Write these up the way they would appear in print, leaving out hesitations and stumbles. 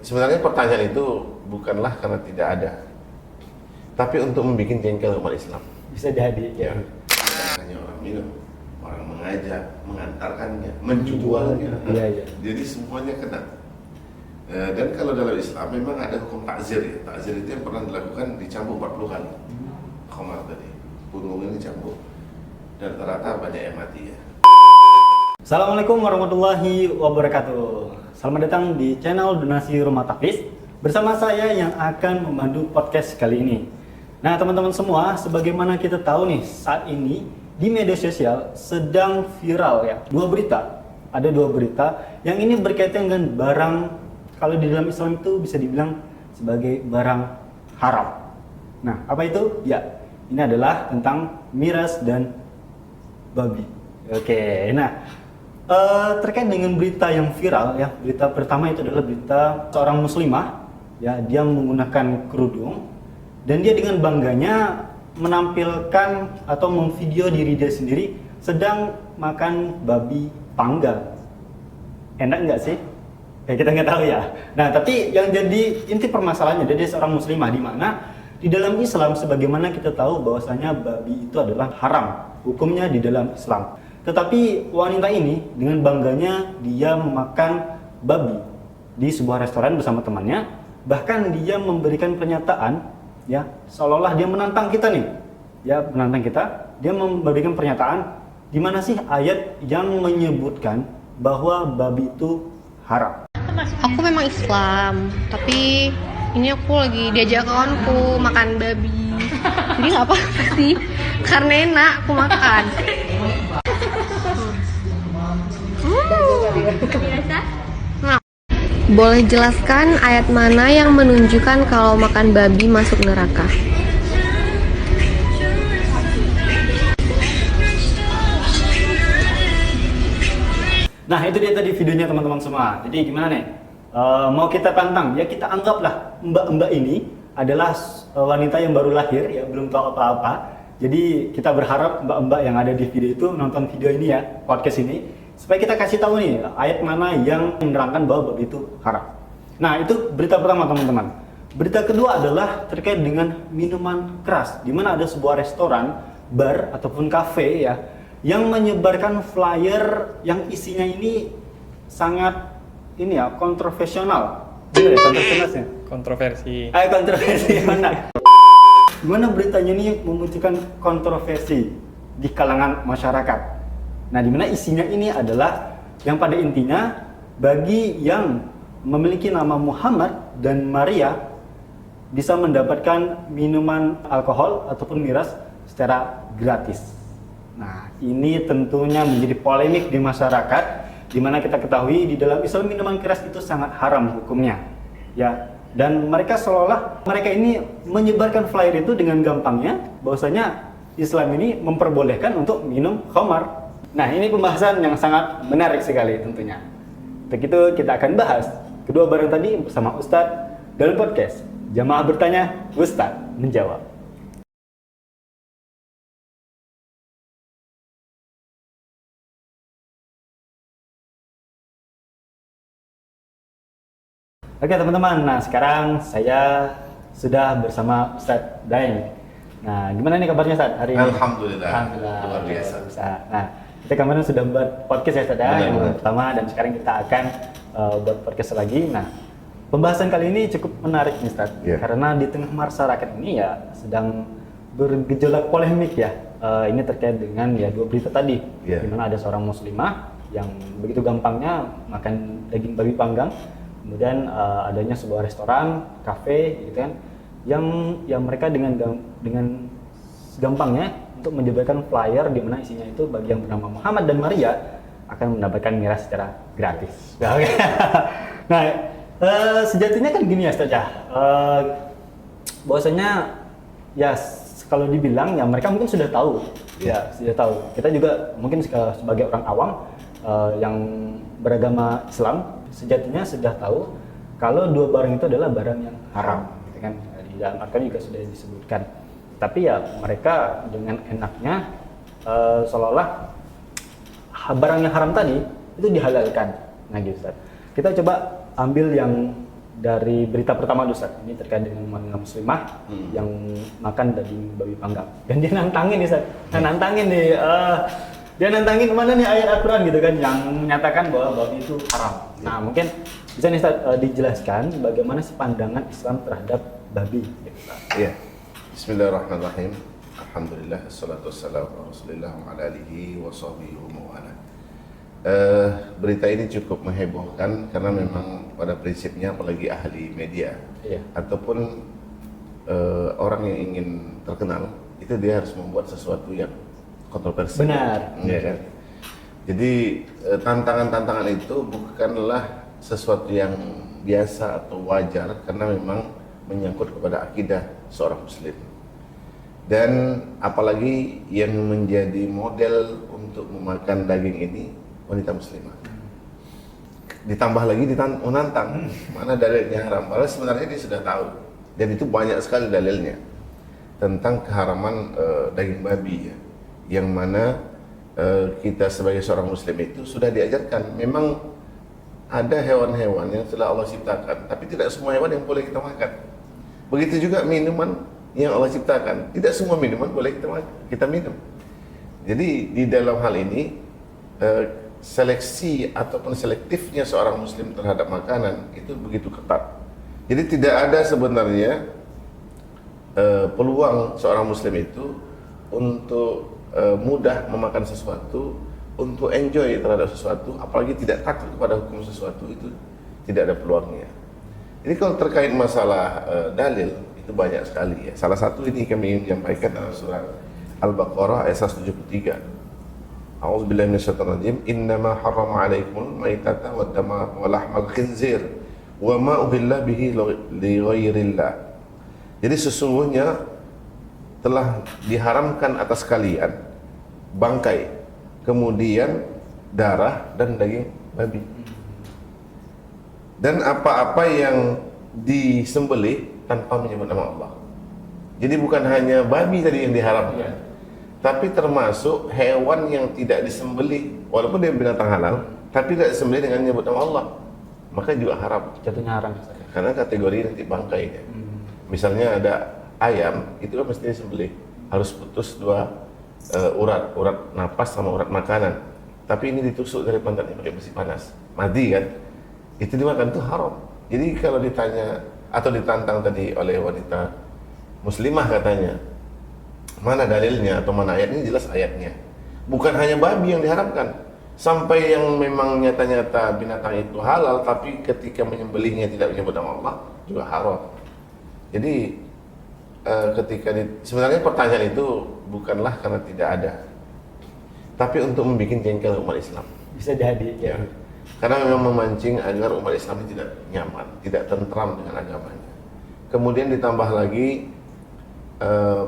sebenarnya pertanyaan itu bukanlah karena tidak ada, tapi untuk membuat jengkel umat Islam. Bisa jadi ya. Hanya orang minum, orang mengajak, mengantarkannya, menjualnya. Iya. Jadi semuanya kena. Dan kalau dalam Islam memang ada hukum takzir ya. Takzir itu yang pernah dilakukan dicambuk 40 kali. Khamar tadi, punggungnya dicambuk. Dan ternyata banyak yang mati ya. Assalamualaikum warahmatullahi wabarakatuh. Selamat datang di channel Donasi Rumah Tafis bersama saya yang akan memandu podcast kali ini. Nah teman-teman semua, sebagaimana kita tahu nih, saat ini di media sosial sedang viral ya ada dua berita yang ini berkaitan dengan barang, kalau di dalam Islam itu bisa dibilang sebagai barang haram. Nah apa itu? Ya, ini adalah tentang miras dan babi. Oke, nah terkait dengan berita yang viral ya, berita pertama itu adalah berita seorang muslimah ya, dia menggunakan kerudung dan dia dengan bangganya menampilkan atau memvideo diri dia sendiri sedang makan babi panggang. Enak nggak sih? Ya kita nggak tahu ya. Nah tapi yang jadi inti permasalahannya, dia seorang muslimah, di mana di dalam Islam sebagaimana kita tahu bahwasanya babi itu adalah haram hukumnya di dalam Islam. Tetapi wanita ini dengan bangganya dia memakan babi di sebuah restoran bersama temannya. Bahkan dia memberikan pernyataan ya, seolah-olah dia menantang kita nih. Ya, menantang kita. Dia memberikan pernyataan, di mana sih ayat yang menyebutkan bahwa babi itu haram? Aku memang Islam, tapi ini aku lagi diajak kawanku makan babi. Jadi nggak apa-apa sih, karena enak aku makan. Nah, boleh jelaskan ayat mana yang menunjukkan kalau makan babi masuk neraka? Nah itu dia tadi videonya teman-teman semua. Jadi gimana nih? Mau kita tantang ya, kita anggaplah mbak-mbak ini adalah wanita yang baru lahir ya, belum tahu apa-apa. Jadi kita berharap mbak-mbak yang ada di video itu nonton video ini ya, podcast ini, supaya kita kasih tahu nih ayat mana yang menerangkan bahwa babi itu haram. Nah itu berita pertama teman-teman. Berita kedua adalah terkait dengan minuman keras, di mana ada sebuah restoran, bar ataupun kafe ya, yang menyebarkan flyer yang isinya ini sangat ini ya, kontroversial. Benar ya, kontroversialnya? Kontroversi mana? Gimana beritanya ini memunculkan kontroversi di kalangan masyarakat. Nah, dimana isinya ini adalah yang pada intinya bagi yang memiliki nama Muhammad dan Maria bisa mendapatkan minuman alkohol ataupun miras secara gratis. Nah, ini tentunya menjadi polemik di masyarakat, di mana kita ketahui di dalam Islam minuman keras itu sangat haram hukumnya. Ya, dan mereka seolah mereka ini menyebarkan flyer itu dengan gampangnya bahwasanya Islam ini memperbolehkan untuk minum khamar. Nah, ini pembahasan yang sangat menarik sekali tentunya. Untuk itu kita akan bahas kedua barang tadi bersama Ustadz dalam podcast Jamaah Bertanya, Ustadz Menjawab. Oke teman-teman, nah sekarang saya sudah bersama Ustadz Daeng. Nah gimana nih kabarnya Ustadz hari ini? Alhamdulillah, luar biasa. Nah kita kemarin sudah buat podcast ya Ustadz yang pertama, dan sekarang kita akan buat podcast lagi. Nah pembahasan kali ini cukup menarik nih Ustadz, karena di tengah masyarakat ini ya sedang bergejolak polemik ya. Ini terkait dengan ya dua berita tadi, di mana ada seorang muslimah yang begitu gampangnya makan daging babi panggang. Kemudian adanya sebuah restoran, kafe, gitu kan, yang mereka dengan gampangnya untuk menyebarkan flyer di mana isinya itu bagi yang bernama Muhammad dan Maria akan mendapatkan miras secara gratis. Nah, sejatinya kan gini ya Ustaz ya, bahwasanya ya kalau dibilang ya mereka mungkin sudah tahu, ya sudah tahu. Kita juga mungkin sebagai orang awam yang beragama Islam sejatinya sudah tahu kalau dua barang itu adalah barang yang haram, gitu kan. Di dalam Al-Quran juga sudah disebutkan. Tapi ya mereka dengan enaknya seolah-olah barang yang haram tadi itu dihalalkan. Nah gitu Ustaz. Kita coba ambil yang dari berita pertama Ustaz. Ini terkait dengan wanita muslimah yang makan daging babi panggang. Dan dia nantangin nih Ustaz. Nantangin nih dia nantangin mana nih ayat Al-Qur'an gitu kan yang menyatakan bahwa babi itu haram. Nah, mungkin bisa nih Ustaz dijelaskan bagaimana sih pandangan Islam terhadap babi gitu, Ustaz. Iya. Bismillahirrahmanirrahim. Alhamdulillah, assalatu wassalamu ala Rasulillah wa ala alihi wa sahbihi wa mawala. Berita ini cukup menghebohkan karena memang pada prinsipnya apalagi ahli media ataupun orang yang ingin terkenal itu dia harus membuat sesuatu yang kontroversial. Benar. Ya kan? Jadi tantangan-tantangan itu bukanlah sesuatu yang biasa atau wajar karena memang menyangkut kepada akidah seorang muslim. Dan apalagi yang menjadi model untuk memakan daging ini wanita muslimah. Ditambah lagi menantang mana dalilnya haram. Padahal sebenarnya dia sudah tahu dan itu banyak sekali dalilnya tentang keharaman daging babi ya. Yang mana kita sebagai seorang muslim itu sudah diajarkan memang ada hewan-hewan yang telah Allah ciptakan, tapi tidak semua hewan yang boleh kita makan. Begitu juga minuman yang Allah ciptakan, tidak semua minuman boleh kita minum. Jadi di dalam hal ini seleksi ataupun selektifnya seorang muslim terhadap makanan itu begitu ketat. Jadi tidak ada sebenarnya peluang seorang muslim itu untuk mudah memakan sesuatu, untuk enjoy terhadap sesuatu, apalagi tidak takut kepada hukum sesuatu, itu tidak ada peluangnya. Jadi kalau terkait masalah dalil itu banyak sekali ya. Salah satu ini kami ingin menyampaikan dalam surah Al-Baqarah ayat 173. A'udzubillahi minasyaitonir rajim. Innama harrama 'alaikumul maitata wad-dama wa lahmal khinzir wa ma uhilla bihi li ghairillah. Jadi sesungguhnya telah diharamkan atas kalian bangkai, kemudian darah dan daging babi. Dan apa-apa yang disembelih tanpa menyebut nama Allah. Jadi bukan hanya babi tadi yang diharamkan, tapi termasuk hewan yang tidak disembelih, walaupun dia binatang halal, tapi tidak disembelih dengan menyebut nama Allah, maka juga haram. Jatuhnya haram. Karena kategori nanti bangkainya. Misalnya ada ayam, itu kan mesti disembelih, harus putus dua urat napas sama urat makanan. Tapi ini ditusuk dari pantatnya pakai besi panas, mati kan? Itu dimakan itu haram. Jadi kalau ditanya atau ditantang tadi oleh wanita muslimah katanya, mana dalilnya atau mana ayatnya? Jelas ayatnya. Bukan hanya babi yang diharamkan, sampai yang memang nyata-nyata binatang itu halal, tapi ketika menyembelihnya tidak menyebut nama Allah juga haram. Jadi sebenarnya pertanyaan itu bukanlah karena tidak ada, tapi untuk membuat jengkel umat Islam. Bisa jadi ya. Karena memang memancing agar umat Islam tidak nyaman, tidak tentram dengan agamanya. Kemudian ditambah lagi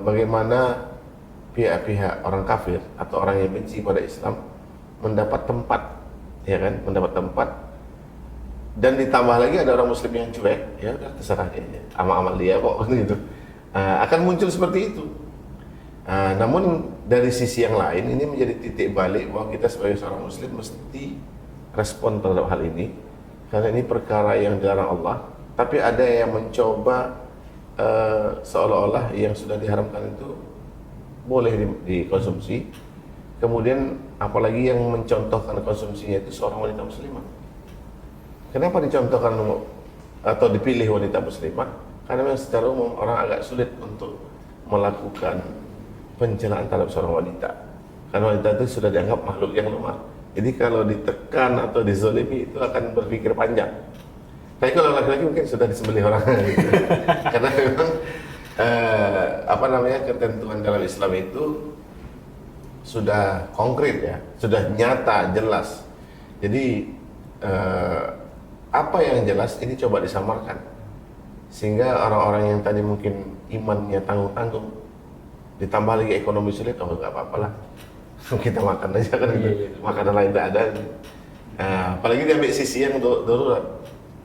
bagaimana pihak-pihak orang kafir atau orang yang benci pada Islam mendapat tempat, ya kan, mendapat tempat. Dan ditambah lagi ada orang Muslim yang cuek, ya udah terserah dia, amal-amal dia kok gitu. Akan muncul seperti itu. Namun dari sisi yang lain ini menjadi titik balik bahwa kita sebagai seorang Muslim mesti respon terhadap hal ini, karena ini perkara yang dilarang Allah, tapi ada yang mencoba seolah-olah yang sudah diharamkan itu boleh dikonsumsi. Kemudian apalagi yang mencontohkan konsumsinya itu seorang wanita muslimah. Kenapa dicontohkan atau dipilih wanita muslimah? Karena memang secara umum orang agak sulit untuk melakukan pencelaan terhadap seorang wanita, karena wanita itu sudah dianggap makhluk yang lemah. Jadi kalau ditekan atau dizolimi itu akan berpikir panjang. Tapi kalau laki-laki mungkin sudah disembelih orang gitu. Karena memang ketentuan dalam Islam itu sudah konkret ya, sudah nyata, jelas. Jadi apa yang jelas ini coba disamarkan, sehingga orang-orang yang tadi mungkin imannya tanggung-tanggung, ditambah lagi ekonomi sulit, oh nggak apa-apalah, kita makan aja kan gitu. Makanan lain tidak ada. Apalagi diambil sisi yang darurat.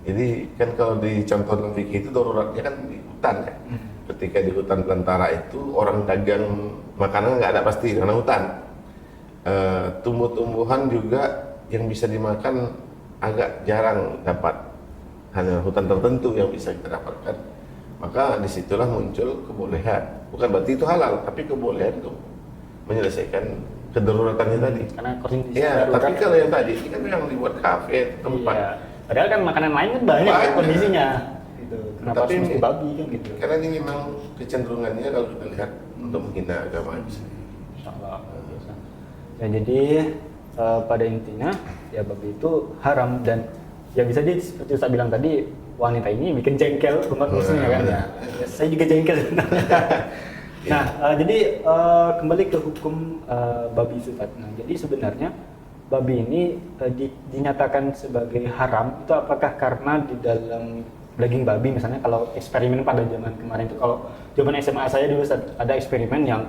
Jadi kan kalau di contoh dalam fikih itu daruratnya kan di hutan ya. Ketika di hutan belantara itu orang dagang makanan nggak ada pasti karena hutan. Tumbuh-tumbuhan juga yang bisa dimakan agak jarang dapat. hanya hutan tertentu yang bisa kita dapatkan, maka disitulah muncul kebolehan. Bukan berarti itu halal, tapi kebolehan untuk menyelesaikan kedaruratannya tadi. Karena kondisi Ya, darurat. tapi kalau yang tadi ini kan yang dibuat kafe, tempat. Iya. Padahal kan makanan lain kan banyak, Banyak. kondisinya. Gitu. Kenapa Tapi harus mesti ini- babi kan gitu? Karena ini memang kecenderungannya kalau kita lihat untuk menghina agama bisa. Insyaallah. Ya, jadi pada intinya ya babi itu haram, dan ya bisa jadi seperti saya bilang tadi, wanita ini bikin jengkel umat muslim ya kan ya. Ya, saya juga jengkel sebenarnya. Nah, jadi kembali ke hukum babi itu Ustaz. Nah, jadi sebenarnya babi ini dinyatakan sebagai haram itu apakah karena di dalam daging babi, misalnya kalau eksperimen pada zaman kemarin itu, kalau zaman SMA saya dulu Ustaz, ada eksperimen yang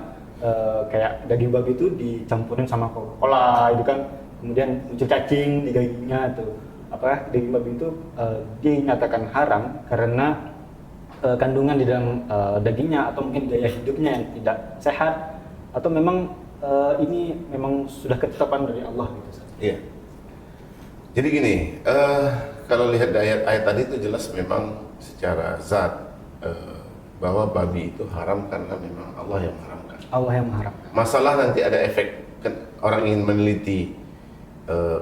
kayak daging babi itu dicampurin sama Coca-Cola itu kan, kemudian muncul cacing di dagingnya tuh. Apa daging babi itu dinyatakan haram karena kandungan di dalam dagingnya, atau mungkin gaya hidupnya yang tidak sehat, atau memang ini memang sudah ketetapan dari Allah gitu Ustaz. Iya. Jadi gini, kalau lihat dari ayat tadi itu jelas memang secara zat bahwa babi itu haram karena memang Allah yang mengharamkan. Allah yang mengharamkan. Masalah nanti ada efek, kan orang ingin meneliti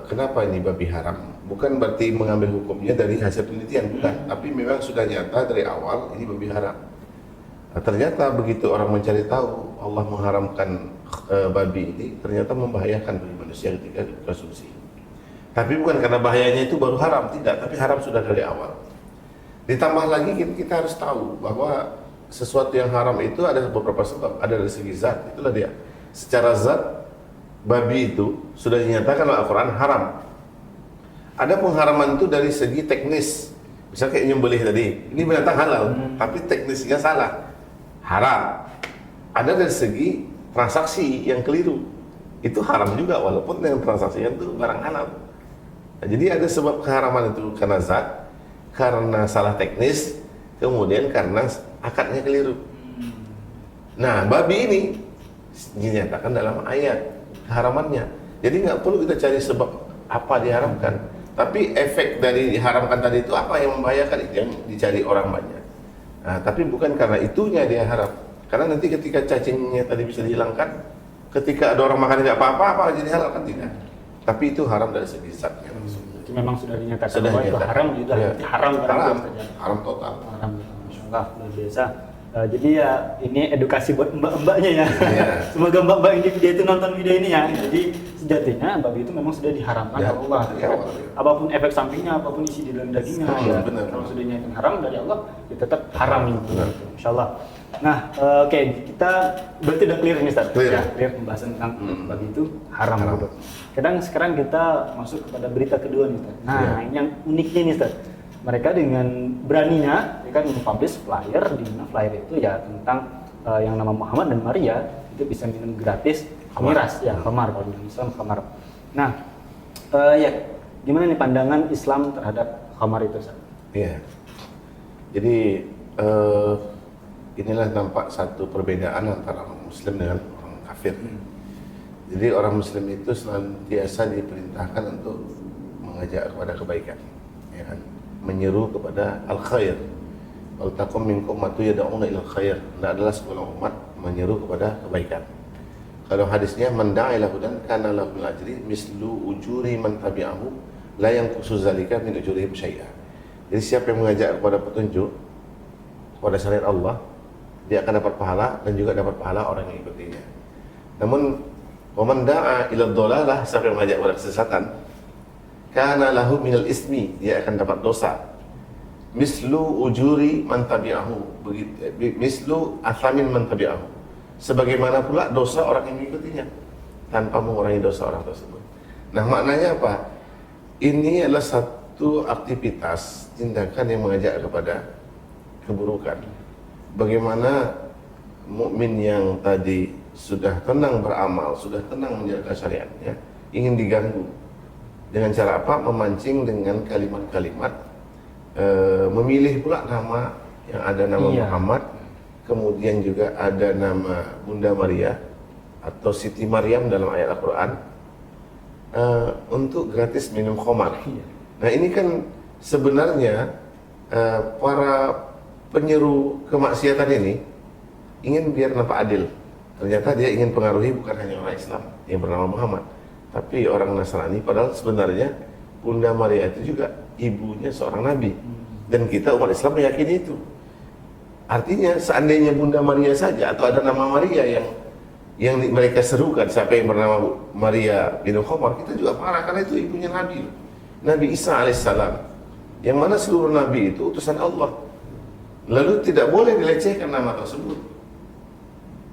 kenapa ini babi haram. Bukan berarti mengambil hukumnya dari hasil penelitian, bukan. Tapi memang sudah nyata dari awal ini babi haram. Nah, ternyata begitu orang mencari tahu Allah mengharamkan babi ini, ternyata membahayakan bagi manusia ketika dikonsumsi. Tapi bukan karena bahayanya itu baru haram, tidak. Tapi haram sudah dari awal. Ditambah lagi kita harus tahu bahwa sesuatu yang haram itu ada beberapa sebab. Ada dari segi zat, itulah dia. Secara zat, babi itu sudah dinyatakan oleh Al-Quran haram. Ada pengharaman itu dari segi teknis. Misalnya kayak nyembelih tadi, ini binatang halal, tapi teknisnya salah, haram. Ada dari segi transaksi yang keliru, itu haram juga walaupun yang transaksinya itu barang halal. Nah, jadi ada sebab keharaman itu karena zat, karena salah teknis, kemudian karena akadnya keliru. Nah, babi ini dinyatakan dalam ayat keharamannya. Jadi nggak perlu kita cari sebab apa diharamkan. Tapi efek dari diharamkan tadi itu apa yang membahayakan, itu yang dicari orang banyak. Nah, tapi bukan karena itunya dia haram. Karena nanti ketika cacingnya tadi bisa dihilangkan, ketika ada orang makan nggak apa-apa jadi halal kan tidak. Tapi itu haram dari segi zatnya langsung. Itu memang sudah dinyatakan Sudah bahwa itu dinyatakan. haram juga. Iya. Haram Haram, saja. haram total. Haram. Masya Allah, luar biasa. Jadi ya ini edukasi buat mbak-mbaknya ya. Iya. Semoga mbak-mbak ini dia itu nonton video ini ya. Jadi sejatinya babi itu memang sudah diharamkan Ya, oleh Allah. dari awal, ya. Apapun efek sampingnya, apapun isi di dalam dagingnya, ya. Benar. Kalau sudah dinyatakan haram dari Allah, ya tetap haram itu. Benar. Insya Allah. Nah, oke, kita berarti udah clear nih Ustaz. Clear. Ya, clear pembahasan tentang babi itu haram. Haram. Gitu. Sekarang kita masuk kepada berita kedua nih Ustaz. Nah, Iya. ini yang uniknya nih Ustaz. Mereka dengan beraninya ya kan mempublish flyer, di mana flyer itu ya tentang yang nama Muhammad dan Maria itu bisa minum gratis miras ya, khamar kalau di Islam khamar. Nah, ya gimana nih pandangan Islam terhadap khamar itu Ustaz? Iya. Jadi inilah nampak satu perbedaan antara orang Muslim dengan orang kafir. Jadi orang Muslim itu senantiasa diperintahkan untuk mengajak kepada kebaikan, ya kan? Menyeru kepada al-khair. Wal takum minkum ummatu yad'una ilal khair. Nah, adalah sebuah umat menyeru kepada kebaikan. Kalau hadisnya man da'a ila hudan kana lahu ajri mislu ujuri man tabi'ahu la yanqusu zalika min ujurihim syai'a. Jadi siapa yang mengajak kepada petunjuk, kepada syariat Allah, dia akan dapat pahala dan juga dapat pahala orang yang mengikutinya. Namun wa man da'a ila dhalalah, siapa yang mengajak kepada kesesatan, kana lahu minal ismi, dia akan dapat dosa. Mislu ujuri man tabi'ahu, mislu athamin man tabi'ahu. Sebagaimana pula dosa orang yang mengikutinya tanpa mengurangi dosa orang tersebut. Nah, maknanya apa? Ini adalah satu aktivitas tindakan yang mengajak kepada keburukan. Bagaimana mukmin yang tadi sudah tenang beramal, sudah tenang menjaga syariatnya, ingin diganggu. Dengan cara apa? Memancing dengan kalimat-kalimat, memilih pula nama yang ada nama Muhammad, kemudian juga ada nama Bunda Maria atau Siti Maryam dalam ayat Al-Quran, untuk gratis minum khamar. Nah, ini kan sebenarnya para penyeru kemaksiatan ini ingin biar nampak adil. Ternyata dia ingin pengaruhi bukan hanya orang Islam yang bernama Muhammad, tapi orang Nasrani. Padahal sebenarnya Bunda Maria itu juga ibunya seorang nabi, dan kita umat Islam meyakini itu. Artinya seandainya Bunda Maria saja atau ada nama Maria yang mereka serukan, siapa yang bernama Maria bintu Khomar, kita juga marah karena itu ibunya Nabi, Nabi Isa alaihissalam, yang mana seluruh Nabi itu utusan Allah. Lalu tidak boleh dilecehkan nama tersebut.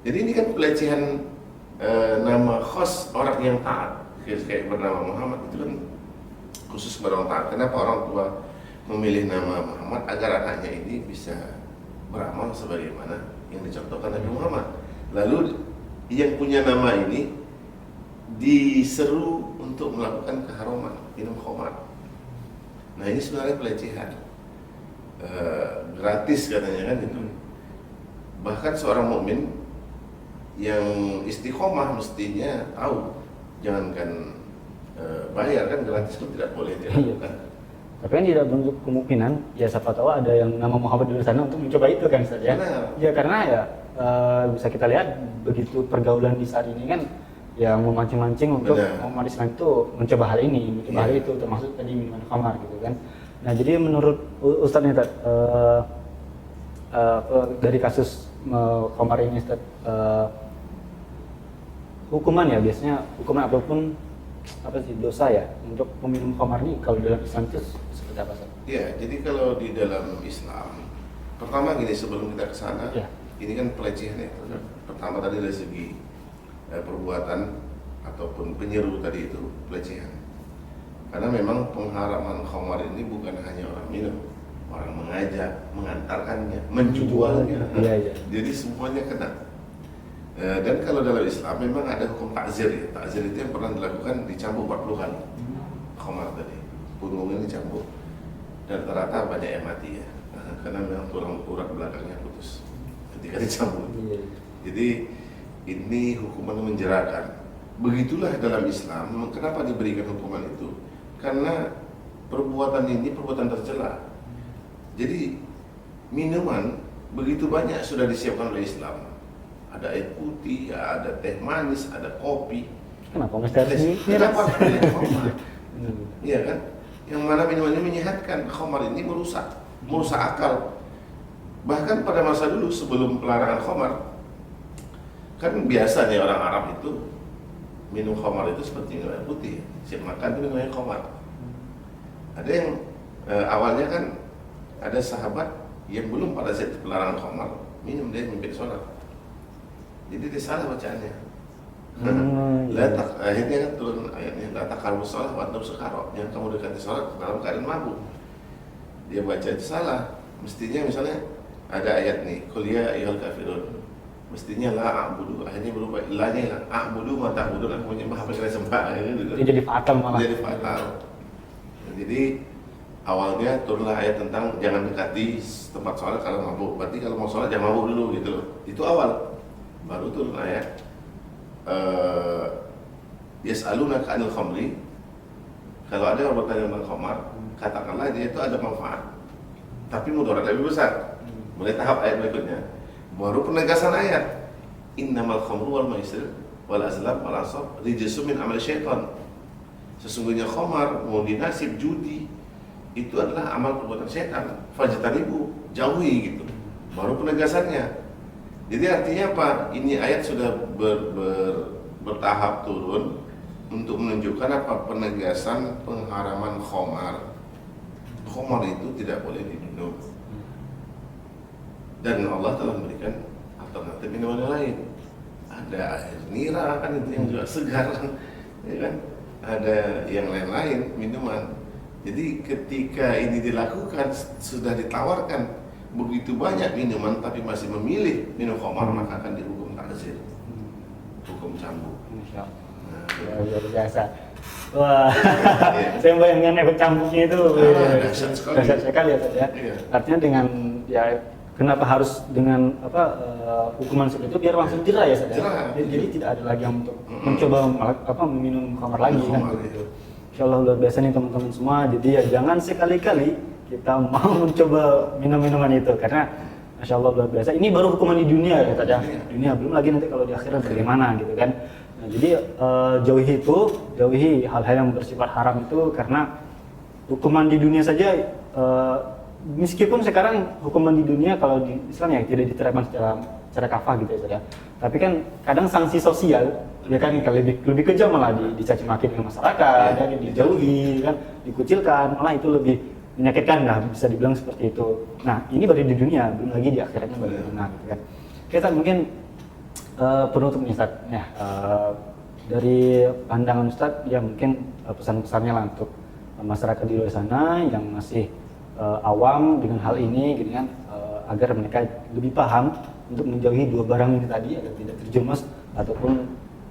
Jadi ini kan pelecehan nama khas orang yang taat, kayak bernama Muhammad itu kan khusus kepada orang taat. Kenapa orang tua memilih nama Muhammad? Agar anaknya ini bisa beramal sebagaimana yang dicontohkan Nabi Muhammad. Lalu yang punya nama ini diseru untuk melakukan keharuman minum khamar. Nah ini sebenarnya pelecehan, gratis katanya kan itu. Bahkan seorang mukmin yang istiqomah mestinya tahu, jangankan bayar, kan gratis pun tidak boleh dilakukan. Tapi kan tidak bentuk kemungkinan, ya siapa tahu ada yang nama Muhammad di sana untuk mencoba itu kan Ustaz ya. Ya karena ya bisa kita lihat begitu pergaulan di saat ini kan yang memancing-mancing untuk umat Islam itu mencoba hal ini, mencoba hal itu, termasuk tadi minuman khamar gitu kan. Nah jadi menurut Ustaz nih dari kasus khamar ini Ustaz, hukuman ya biasanya hukuman apapun apa sih dosa ya untuk peminum khamar ini kalau dalam Islam itu seperti apa Ustaz? Ya, jadi kalau di dalam Islam, pertama gini sebelum kita ke sana, ini kan pelecehan ya. Pertama tadi dari segi perbuatan ataupun penyeru tadi itu pelecehan. Karena memang pengharaman khamar ini bukan hanya orang minum, orang mengajak, mengantarkannya, menjualnya. Jadi semuanya kena. Dan kalau dalam Islam memang ada hukum ta'zir ya. Ta'zir itu yang pernah dilakukan, dicambuk 40 kali khamar tadi, punggungnya dicambuk, dan rata-rata banyak yang mati ya, karena memang tulang urat belakangnya putus ketika dicambuk. Jadi ini hukuman menjerakan. Begitulah dalam Islam. Kenapa diberikan hukuman itu? Karena perbuatan ini perbuatan tercela. Jadi minuman begitu banyak sudah disiapkan oleh Islam. Ada air putih, ada teh manis, ada kopi. Kenapa mesti harus Kenapa pilih khamar? Iya kan? Yang mana minuman ini menyehatkan. Khamar ini merusak akal. Bahkan pada masa dulu sebelum pelarangan khamar, kan biasa nih orang Arab itu minum khamar itu seperti minum air putih. Siap makan itu minum khamar. Ada yang awalnya kan ada sahabat yang belum pada saat pelarangan khamar minum, dia mimpi sholat. Jadi dia salah bacaannya. Akhirnya kan turun ayatnya, la taqrabu shalah wa antum sukara, yang kamu dekati sholat dalam keadaan mabuk. Dia baca itu salah. Mestinya misalnya ada ayat nih, qul ya ayyuhal kafirun. Mestinya la a'budu, akhirnya berubah la-nya lah, a'budu ma ta'budun, aku menyembah apa yang kalian sembah. Itu jadi fatal malah. Jadi fatal. Jadi awalnya turunlah ayat tentang jangan dekati tempat sholat kalau mabuk. Berarti kalau mau sholat jangan mabuk dulu gitu loh. Itu awal. Baru turun ayat yas'alunaka 'anil khamri. Kalau ada yang bertanya tentang khamar, katakanlah dia itu ada manfaat, tapi mudarat lebih besar. Mulai tahap ayat berikutnya, baru penegasan ayat, innamal khamru wal maisir wal azlam wal ansab rijsun min amali syaitan. Sesungguhnya khamar, mundi nasib, judi itu adalah amal perbuatan setan. Fajtanibu, jauhi gitu. Baru penegasannya. Jadi artinya apa? Ini ayat sudah bertahap turun untuk menunjukkan apa? Penegasan pengharaman khamar. Khamar itu tidak boleh diminum. Dan Allah telah memberikan alternatif minuman lain. Ada air nira kan itu yang juga segar, ya kan? Ada yang lain-lain minuman. Jadi ketika ini dilakukan, sudah ditawarkan begitu banyak minuman tapi masih memilih minum khamar, maka akan dihukum ta'zir, hukum cambuk. Luar biasa. Wah, saya bayangkan efek cambuknya itu dahsyat sekali ya Pak ya. Artinya dengan ya kenapa harus dengan hukuman seperti itu biar langsung jerah ya Pak ya. Jadi tidak ada lagi yang untuk mencoba minum khamar lagi kan gitu. Insyaallah luar biasa nih teman-teman semua. Jadi ya jangan sekali-kali kita mau mencoba minuman itu karena Masya Allah luar biasa. Ini baru hukuman di dunia ya Ustaz ya. Dunia, belum lagi nanti kalau di akhirat bagaimana gitu kan. Nah, jadi jauhi hal-hal yang bersifat haram itu karena hukuman di dunia saja meskipun sekarang hukuman di dunia kalau di Islam ya tidak diterapkan secara kafah gitu ya Ustaz ya. Tapi kan kadang sanksi sosial ya kan lebih kejam malah dicaci maki dengan masyarakat, dan dijauhi kan, dikucilkan, malah itu lebih menyakitkan lah bisa dibilang seperti itu. Nah ini baru di dunia, belum lagi di akhiratnya bagaimana gitu kan. Kita mungkin penutup nih Ustaz ya, dari pandangan Ustaz ya mungkin pesan-pesannya lah untuk masyarakat di luar sana yang masih awam dengan hal ini gitu kan, agar mereka lebih paham untuk menjauhi dua barang ini tadi agar tidak terjerumus ataupun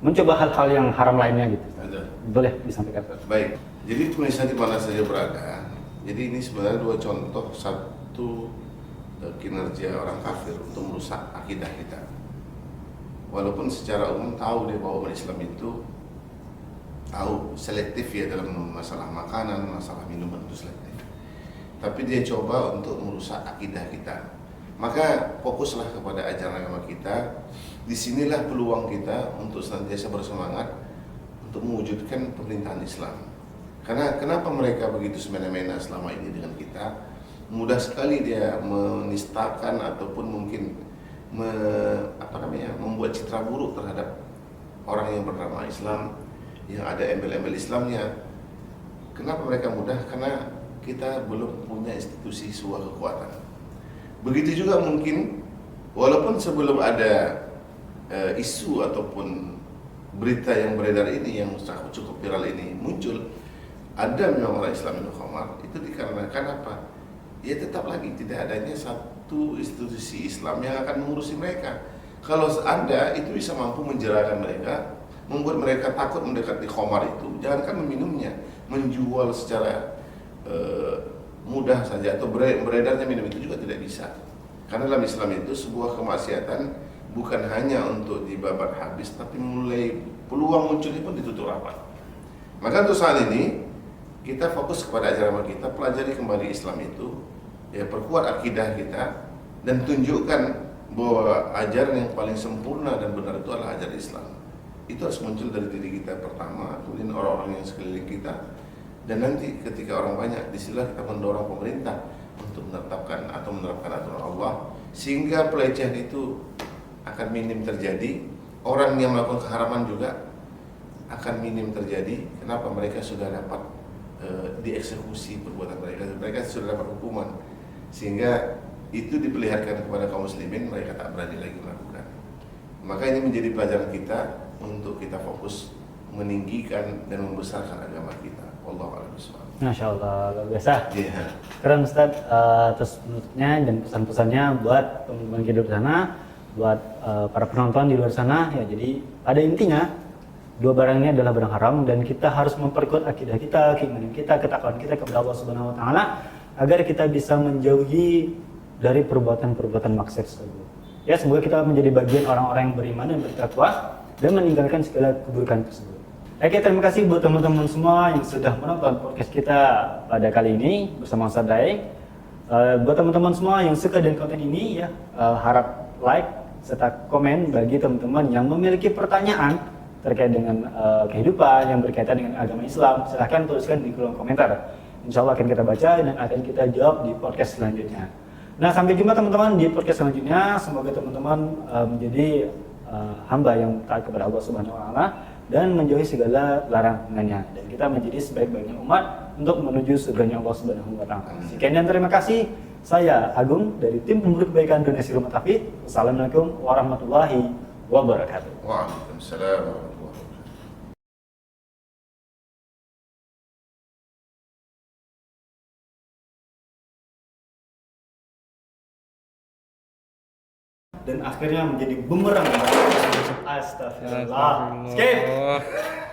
mencoba hal-hal yang haram lainnya gitu. Boleh disampaikan. Baik, jadi pemirsa di mana saja berada, jadi ini sebenarnya dua contoh, satu kinerja orang kafir untuk merusak akidah kita. Walaupun secara umum tahu dia bahwa Islam itu tahu selektif ya dalam masalah makanan, masalah minuman itu selektif. Tapi dia coba untuk merusak akidah kita. Maka fokuslah kepada ajaran agama kita. Disinilah peluang kita untuk senantiasa bersemangat untuk mewujudkan pemerintahan Islam. Karena kenapa mereka begitu semena-mena selama ini dengan kita? Mudah sekali dia menistakan ataupun mungkin membuat citra buruk terhadap orang yang bernama Islam, yang ada embel-embel Islamnya. Kenapa mereka mudah? Karena kita belum punya institusi sebuah kekuatan. Begitu juga mungkin walaupun sebelum ada isu ataupun berita yang beredar ini yang cukup viral ini muncul, ada memang orang Islam minum khamar, itu dikarenakan apa? Ya tetap lagi tidak adanya satu institusi Islam yang akan mengurusi mereka. Kalau ada, itu bisa mampu menjerakan mereka, membuat mereka takut mendekati khamar itu. Jangankan meminumnya, menjual secara mudah saja atau beredarnya minum itu juga tidak bisa. Karena dalam Islam itu sebuah kemaksiatan bukan hanya untuk dibabat habis, tapi mulai peluang munculnya pun ditutup rapat. Maka untuk saat ini kita fokus kepada ajaran kita, pelajari kembali Islam itu, ya perkuat akidah kita dan tunjukkan bahwa ajaran yang paling sempurna dan benar itu adalah ajaran Islam. Itu harus muncul dari diri kita pertama, kemudian orang-orang yang sekeliling kita, dan nanti ketika orang banyak, disinilah kita mendorong pemerintah untuk menerapkan aturan Allah, sehingga pelecehan itu akan minim terjadi. Orang yang melakukan keharaman juga akan minim terjadi. Kenapa? Mereka sudah dapat dieksekusi perbuatan mereka sudah dapat hukuman, sehingga itu diperlihatkan kepada kaum muslimin, mereka tak berani lagi melakukan. Maka ini menjadi pelajaran kita untuk kita fokus meninggikan dan membesarkan agama kita. Wallahu a'lam bishawab. Masya Allah, luar biasa. Yeah. Keren Ustaz, atas penutupnya dan pesan-pesannya buat teman-teman kita di luar sana, buat para penonton di luar sana. Ya, jadi pada intinya dua barang ini adalah barang haram dan kita harus memperkuat akidah kita, keimanan kita, ketakwaan kita kepada Allah Subhanahu wa taala agar kita bisa menjauhi dari perbuatan-perbuatan maksiat tersebut. Ya, semoga kita menjadi bagian orang-orang yang beriman dan bertakwa dan meninggalkan segala keburukan tersebut. Oke, terima kasih buat teman-teman semua yang sudah menonton podcast kita pada kali ini bersama Ustaz Daeng. Buat teman-teman semua yang suka dengan konten ini ya, harap like serta komen bagi teman-teman yang memiliki pertanyaan terkait dengan kehidupan yang berkaitan dengan agama Islam. Silahkan tuliskan di kolom komentar. Insya Allah akan kita baca dan akan kita jawab di podcast selanjutnya. Nah, sampai jumpa teman-teman di podcast selanjutnya. Semoga teman-teman menjadi hamba yang taat kepada Allah Subhanahu wa taala dan menjauhi segala larangannya, dan kita menjadi sebaik-baiknya umat untuk menuju surganya Allah Subhanahu wa taala. Sekian dan terima kasih. Saya Agung dari tim pemburu kebaikan Donasi Rumah Tauhid. Wassalamualaikum warahmatullahi wabarakatuh. Waalaikumsalam warahmatullahi wabarakatuh. Dan akhirnya menjadi bumerang. Astagfirullah. Skip.